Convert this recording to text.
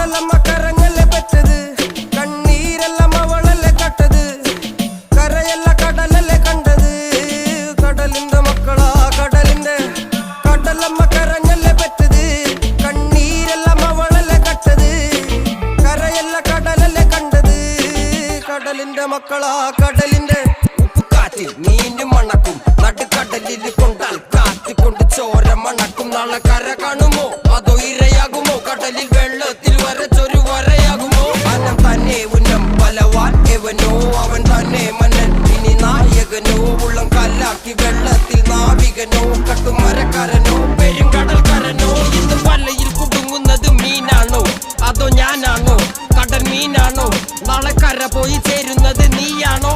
കടലമ്മ കരഞ്ഞല്ലേ പെറ്റത്, കണ്ണീരെല്ലാം അവളല്ലേ കട്ടത്, കരയല്ല കടലല്ലേ കണ്ടത്. കടലിന്റെ മക്കളാ കടലിന്റെ, കടലമ്മ കരഞ്ഞല്ലേ പെറ്റത്, കണ്ണീരെല്ലാം അവളല്ലേ കട്ടത്, കരയല്ല കടലല്ലേ കണ്ടത്. കടലിന്റെ മക്കളാ കടലിന്റെ. ഉപ്പുകാറ്റിൽ മീനും മണക്കും, നടുക്കടലിൽ കൊണ്ടാൽ കാറ്റ് കൊണ്ട് ചോര മണക്കും. നാളെ കര കാണുമോ അതോ ഇരയാകുമോ, കടലിൽ വെള്ളത്തിൽ വരച്ചൊരു വരയാകുമോ. അനം തന്നെ ഉന്നം ബലവാൻ എവനോ, അവൻ തന്നെ മന്നൻ ഇനി നായകനോ. ഉള്ളം കല്ലാക്കി വെള്ളത്തിൽ നാവികനോ, കട്ടുമരക്കാരനോ പെരുങ്കടൽക്കാരനോ. ഇന്ന് വലയിൽ കുടുങ്ങുന്നത് മീനാണോ അതോ ഞാനാണോ, കടൽ മീനാണോ. നാളെ കര പോയി ചേരുന്നത് നീയാണോ.